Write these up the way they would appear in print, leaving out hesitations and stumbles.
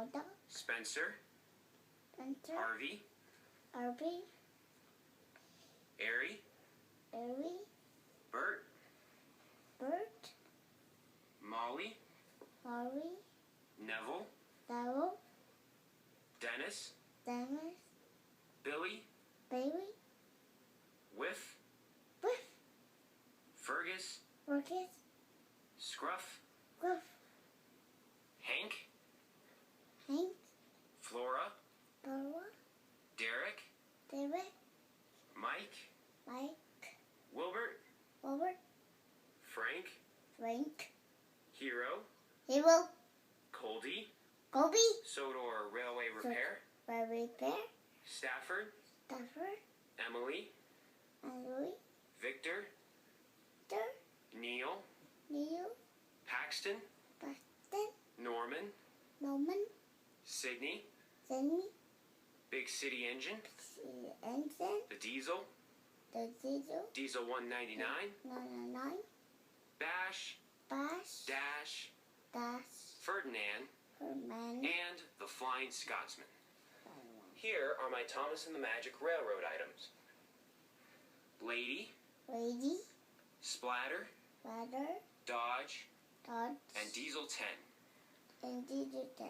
Alda, Spencer, Spencer, Harvey, Harvey, Ari, Harry, Bert, Bert, Molly, Molly, Neville, Darryl, Dennis, Dennis, Billy, Bailey, Whiff, Biff, Fergus, Marcus, Scruff, Gruff, Hank, Hank, Flora, Laura, Derek, David, Mike, Mike, Wilbert, Robert, Frank, Frank, Hero, Hero, Coldy, Kobe, Sodor Railway Repair, Barry Bear, Stafford, Stafford, Emily, Louis, Victor, Neil, Neil, Paxton, Preston, Norman, Norman, Sydney, Sydney, Big City Engine, Ensign, the Diesel, the Diesel, Diesel 199, 999, Bash, Bash, Dash, Dash, Ferdinand, Herman, and the Flying Scotsman. Here are my Thomas and the Magic Railroad items. Lady, Lady, Splatter, Ladder, Dodge, Dodge, and Diesel 10. and Diesel 10.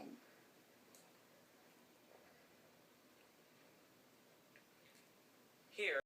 Here